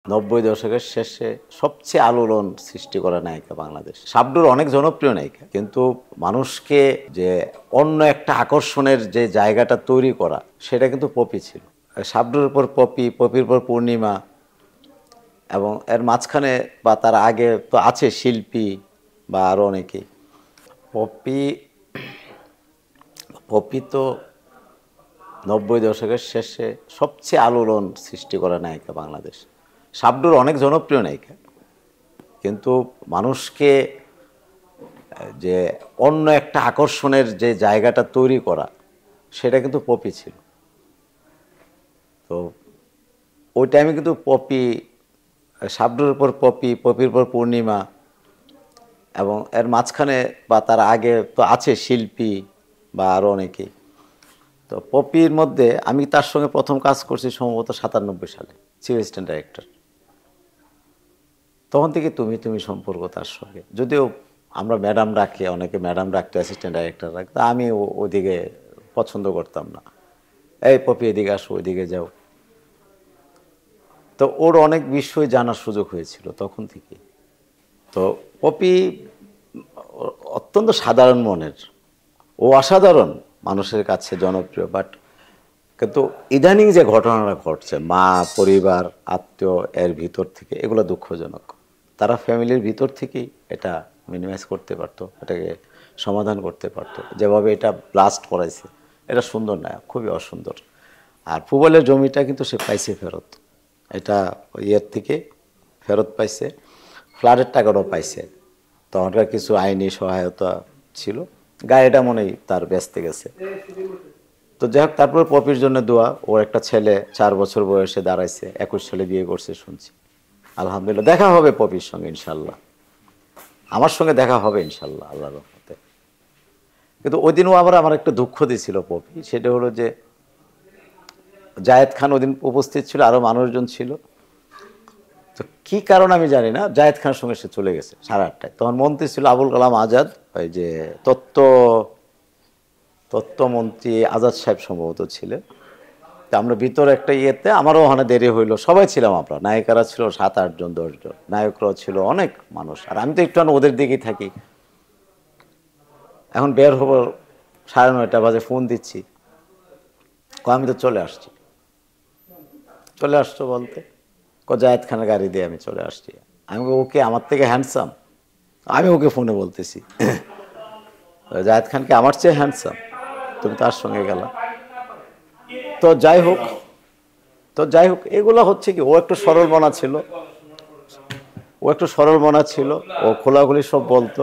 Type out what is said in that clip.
90 দশকের শেষে সবচেয়ে আলোড়ন সৃষ্টি করা নায়িকা বাংলাদেশ। শাবনূর অনেক জনপ্রিয় নায়িকা, কিন্তু মানুষকে যে অন্য একটা আকর্ষণের যে জায়গাটা তৈরি করা, সেটা কিন্তু পপি ছিল। শাবনূরের পর পপি, পপির পর পূর্ণিমা, এবং এর মাঝখানে বা তার আগে তো আছে শিল্পী বা আরও অনেকেই। পপি পপি তো 90 দশকের শেষে সবচেয়ে আলোড়ন সৃষ্টি করা নায়িকা বাংলাদেশ। শাবনূর অনেক জনপ্রিয় নায়িকা, কিন্তু মানুষকে যে অন্য একটা আকর্ষণের যে জায়গাটা তৈরি করা, সেটা কিন্তু পপি ছিল। তো ওই টাইমে কিন্তু পপি, শাবনূরের পর পপি, পপির পর পূর্ণিমা, এবং এর মাঝখানে বা তার আগে তো আছে শিল্পী বা আরও অনেকেই। তো পপির মধ্যে আমি তার সঙ্গে প্রথম কাজ করছি সম্ভবত 97 সালে, চিফ অ্যাসিস্ট্যান্ট ডাইরেক্টর। তখন থেকে তুমি তুমি সম্পর্ক তার সঙ্গে, যদিও আমরা ম্যাডাম রাখি, অনেকে ম্যাডাম রাখতো, অ্যাসিস্ট্যান্ট ডাইরেক্টর রাখতো, আমি ওদিকে পছন্দ করতাম না। এই পপি এদিকে আসো, ওইদিকে যাও। তো ওর অনেক বিষয় জানার সুযোগ হয়েছিল তখন থেকে। তো পপি অত্যন্ত সাধারণ মনের, ও অসাধারণ মানুষের কাছে জনপ্রিয়, বাট কিন্তু ইদানিং যে ঘটনাটা ঘটছে মা, পরিবার, আত্মীয় এর ভিতর থেকে, এগুলো দুঃখজনক। তারা ফ্যামিলির ভিতর থেকেই এটা মিনিমাইজ করতে পারতো, এটাকে সমাধান করতে পারতো। যেভাবে এটা ব্লাস্ট করাইছে, এটা সুন্দর না, খুবই অসুন্দর। আর ফুটবলের জমিটা কিন্তু সে পাইছে ফেরত, এটা ইয়ের থেকে ফেরত পাইছে, ফ্লাডের টাকাটাও পাইছে। তখনকার কিছু আইনি সহায়তা ছিল, গাড়িটা মনেই তার বেচতে গেছে। তো যাই হোক, তারপর পপির জন্য দোয়া। ওর একটা ছেলে 4 বছর বয়সে দাঁড়াইছে, 21 সালে বিয়ে করছে শুনছি। আলহামদুলিল্লাহ, দেখা হবে পপির সঙ্গে ইনশাল্লাহ, আমার সঙ্গে দেখা হবে ইনশাল্লাহ আল্লাহর রহমতে। কিন্তু ওই দিনও আমার একটা দুঃখ দিয়েছিল পপি, সেটা হলো যে জায়েদ খান ওদিন উপস্থিত ছিল, আরও মানুষজন ছিল। তো কী কারণ আমি জানি না, জায়েদ খানের সঙ্গে সে চলে গেছে 8:30টায়। তখন মন্ত্রী ছিল আবুল কালাম আজাদ, ওই যে তত্ত্বমন্ত্রী আজাদ সাহেব সম্ভবত ছিলেন। তা আমরা ভিতরে একটা ইয়েতে, আমারও ওখানে দেরি হইলো, সবাই ছিলাম আমরা, নায়িকারা ছিল 7-8 জন 10 জন, নায়করাও ছিল অনেক মানুষ, আর আমি তো একটু ওদের দিকেই থাকি। এখন বের হবো, 9:30 বাজে, ফোন দিচ্ছি, আমি তো চলে আসছি। চলে আসছো বলতে, জায়েদ খানের গাড়ি দিয়ে আমি চলে আসছি। আমি ওকে আমার থেকে হ্যান্ডসাম, আমি ওকে ফোনে বলতেছি জায়েদ খানকে আমার চেয়ে হ্যান্ডসাম, তুমি তার সঙ্গে গেলা। তো যাই হোক এগুলো হচ্ছে কি, ও একটু সরল মনা ছিল, ও খোলাখুলি সব বলতো।